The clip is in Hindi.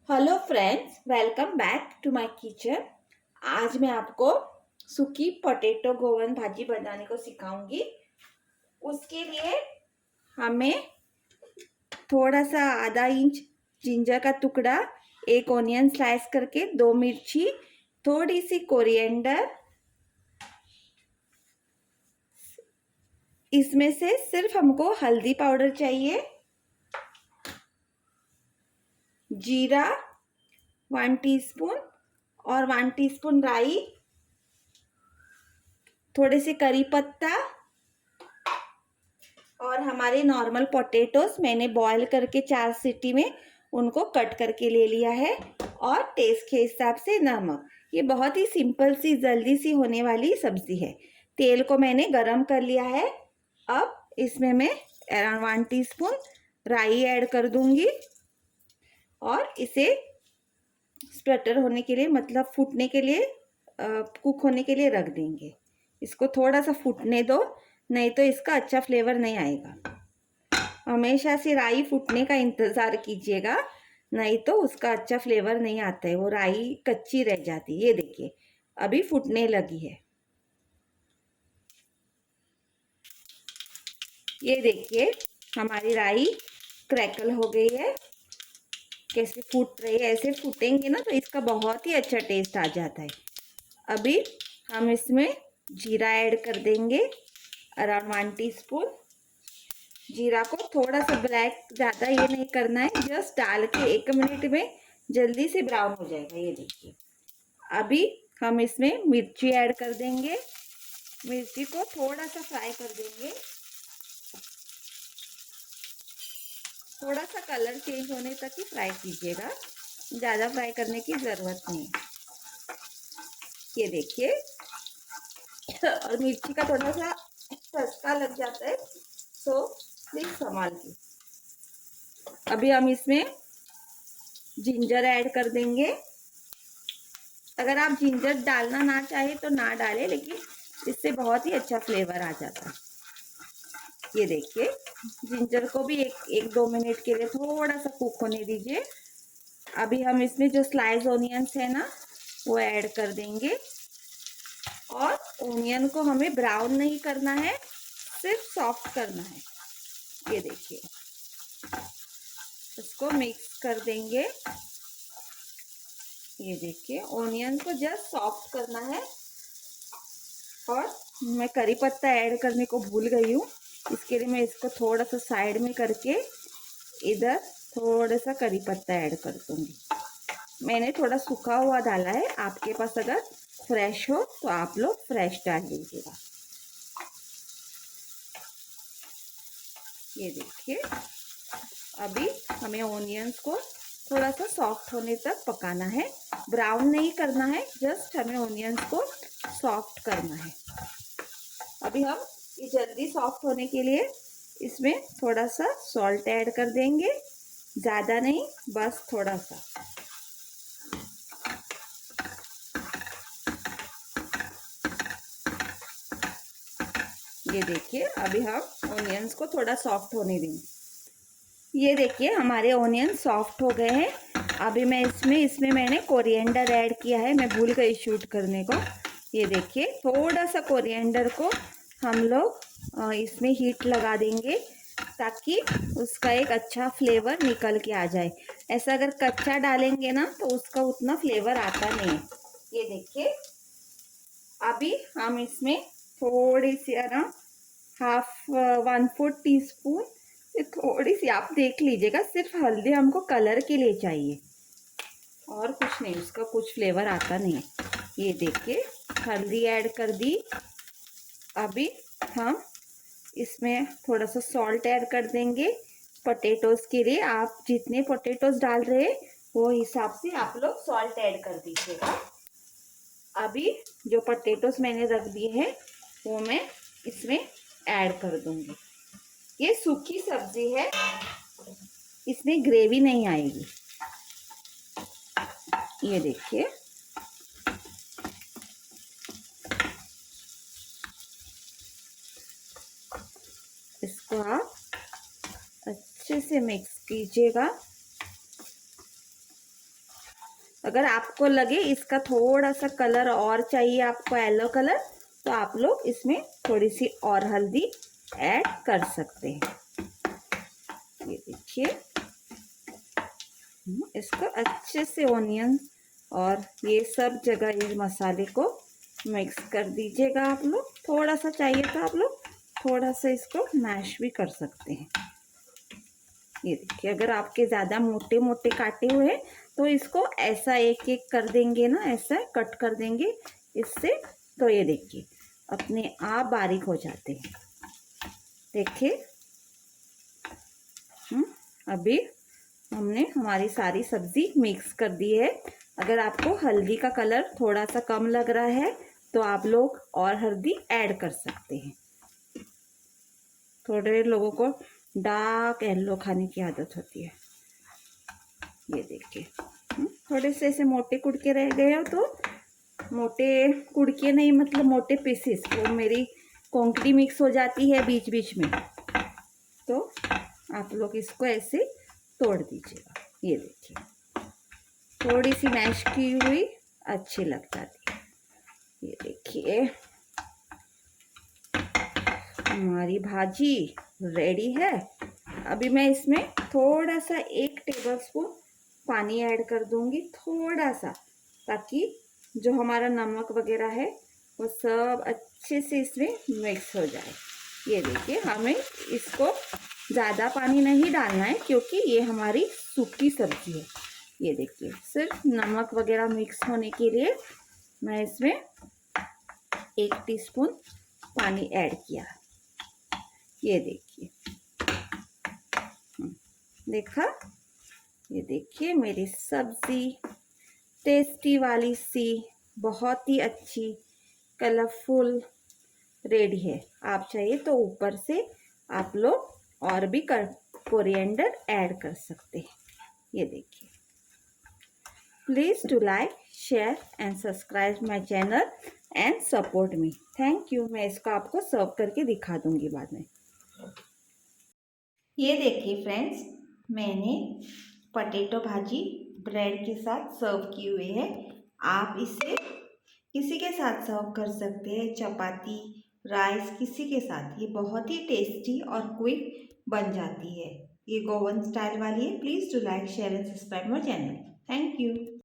Hello friends, welcome back to my kitchen. आज मैं आपको सूखी पोटैटो गोवन भाजी बनाने को सिखाऊंगी। उसके लिए हमें थोड़ा सा आधा इंच जिंजर का टुकड़ा, एक ऑनियन स्लाइस करके, दो मिर्ची, थोड़ी सी कोरिएंडर, इसमें से सिर्फ हमको हल्दी पाउडर चाहिए, जीरा 1 टीस्पून और 1 टीस्पून राई, थोड़े से करी पत्ता और हमारे नॉर्मल पोटैटोस मैंने बॉईल करके 4 सीटी में उनको कट करके ले लिया है, और टेस्ट के हिसाब से नमक। ये बहुत ही सिंपल सी जल्दी सी होने वाली सब्जी है। तेल को मैंने गरम कर लिया है। अब इसमें मैं अराउंड 1 टीस्पून राई ऐड कर दूंगी और इसे स्प्रेटर होने के लिए, मतलब फूटने के लिए, कुक होने के लिए रख देंगे। इसको थोड़ा सा फूटने दो, नहीं तो इसका अच्छा फ्लेवर नहीं आएगा। हमेशा से राई फूटने का इंतज़ार कीजिएगा, नहीं तो उसका अच्छा फ्लेवर नहीं आता है, वो राई कच्ची रह जाती है। ये देखिए, अभी फूटने लगी है। ये देखिए, हमारी राई क्रैकल हो गई है। कैसे फूट रही है, ऐसे फूटेंगे ना तो इसका बहुत ही अच्छा टेस्ट आ जाता है। अभी हम इसमें जीरा ऐड कर देंगे, अराउंड 1 टीस्पून। जीरा को थोड़ा सा ब्लैक, ज़्यादा ये नहीं करना है, जस्ट डाल के 1 मिनट में जल्दी से ब्राउन हो जाएगा। ये देखिए, अभी हम इसमें मिर्ची ऐड कर देंगे। मिर्ची को थोड़ा सा फ्राई कर देंगे, थोड़ा सा कलर चेंज होने तक ही फ्राई कीजिएगा, ज़्यादा फ्राई करने की ज़रूरत नहीं। ये देखिए, और मिर्ची का थोड़ा सा चस्का लग जाता है, तो प्लीज संभाल के। अभी हम इसमें जिंजर ऐड कर देंगे। अगर आप जिंजर डालना ना चाहे तो ना डालें, लेकिन इससे बहुत ही अच्छा फ्लेवर आ जाता है। ये देखिए, जिंजर को भी एक दो मिनट के लिए थोड़ा सा कुक होने दीजिए। अभी हम इसमें जो स्लाइस ऑनियंस है ना, वो ऐड कर देंगे। और ऑनियन को हमें ब्राउन नहीं करना है, सिर्फ सॉफ्ट करना है। ये देखिए, इसको मिक्स कर देंगे। ये देखिए, ऑनियन को जस्ट सॉफ्ट करना है। और मैं करी पत्ता ऐड करने को भूल गई हूँ, इसके लिए मैं इसको थोड़ा सा साइड में करके इधर थोड़ा सा करी पत्ता ऐड कर दूंगी। मैंने थोड़ा सूखा हुआ डाला है, आपके पास अगर फ्रेश हो तो आप लोग फ्रेश डाल लीजिएगा। ये देखिए, अभी हमें ऑनियंस को थोड़ा सा सॉफ्ट होने तक पकाना है, ब्राउन नहीं करना है, जस्ट हमें ऑनियंस को सॉफ्ट करना है। अभी हम ये जल्दी सॉफ्ट होने के लिए इसमें थोड़ा सा सॉल्ट ऐड कर देंगे, ज़्यादा नहीं, बस थोड़ा सा। ये देखिए, अभी हम ऑनियंस को थोड़ा सॉफ्ट होने देंगे। ये देखिए, हमारे ऑनियन सॉफ्ट हो गए हैं। अभी मैं इसमें मैंने कोरिएंडर ऐड किया है, मैं भूल गई शूट करने को। ये देखिए, थोड़ा सा कोरिएंडर को हम लोग इसमें हीट लगा देंगे, ताकि उसका एक अच्छा फ्लेवर निकल के आ जाए। ऐसा अगर कच्चा डालेंगे ना तो उसका उतना फ्लेवर आता नहीं है। ये देखिए, अभी हम इसमें थोड़ी सी, अराउंड हाफ 1/4 टीस्पून, थोड़ी सी, आप देख लीजिएगा, सिर्फ हल्दी हमको कलर के लिए चाहिए और कुछ नहीं, उसका कुछ फ्लेवर आता नहीं है। ये देखिए, हल्दी ऐड कर दी। अभी हम इसमें थोड़ा सा सॉल्ट ऐड कर देंगे। पोटैटोज के लिए आप जितने पोटैटोज डाल रहे हैं वो हिसाब से आप लोग सॉल्ट ऐड कर दीजिएगा। अभी जो पोटैटोज मैंने रख दिए हैं वो मैं इसमें ऐड कर दूंगी। ये सूखी सब्जी है, इसमें ग्रेवी नहीं आएगी। ये देखिए, इसको आप अच्छे से मिक्स कीजिएगा। अगर आपको लगे इसका थोड़ा सा कलर और चाहिए आपको, येलो कलर, तो आप लोग इसमें थोड़ी सी और हल्दी ऐड कर सकते हैं। ये देखिए, इसको अच्छे से ऑनियन और ये सब जगह ये मसाले को मिक्स कर दीजिएगा आप लोग। थोड़ा सा चाहिए तो आप लोग थोड़ा सा इसको मैश भी कर सकते हैं। ये देखिए, अगर आपके ज़्यादा मोटे मोटे काटे हुए हैं तो इसको ऐसा एक एक कर देंगे ना, ऐसा कट कर देंगे इससे, तो ये देखिए अपने आप बारीक हो जाते हैं। देखिए, अभी हमने हमारी सारी सब्जी मिक्स कर दी है। अगर आपको हल्दी का कलर थोड़ा सा कम लग रहा है तो आप लोग और हल्दी ऐड कर सकते हैं। थोड़े लोगों को डार्क येलो खाने की आदत होती है। ये देखिए, थोड़े से ऐसे मोटे कुड़के रह गए हो तो मोटे कुड़के नहीं, मतलब मोटे पीसेस, वो मेरी कोंकड़ी मिक्स हो जाती है बीच बीच में, तो आप लोग इसको ऐसे तोड़ दीजिएगा। ये देखिए, थोड़ी सी मैश की हुई अच्छी लग जाती है। ये देखिए, हमारी भाजी रेडी है। अभी मैं इसमें थोड़ा सा 1 टेबलस्पून पानी ऐड कर दूंगी, थोड़ा सा, ताकि जो हमारा नमक वगैरह है वो सब अच्छे से इसमें मिक्स हो जाए। ये देखिए, हमें इसको ज़्यादा पानी नहीं डालना है क्योंकि ये हमारी सूखी सब्जी है। ये देखिए, सिर्फ नमक वगैरह मिक्स होने के लिए मैं इसमें 1 टीस्पून पानी ऐड किया। ये देखिए, देखा, ये देखिए मेरी सब्जी टेस्टी वाली सी, बहुत ही अच्छी कलरफुल रेडी है। आप चाहिए तो ऊपर से आप लोग और भी कोरिएंडर ऐड कर सकते हैं। ये देखिए, please do like, share and subscribe my channel and support me. Thank you. मैं इसको आपको सर्व करके दिखा दूंगी बाद में। ये देखिए फ्रेंड्स, मैंने पटेटो भाजी ब्रेड के साथ सर्व की हुई है। आप इसे किसी के साथ सर्व कर सकते हैं, चपाती, राइस, किसी के साथ। ये बहुत ही टेस्टी और क्विक बन जाती है। ये गोवन स्टाइल वाली है। Please do like, share and subscribe my channel. Thank you.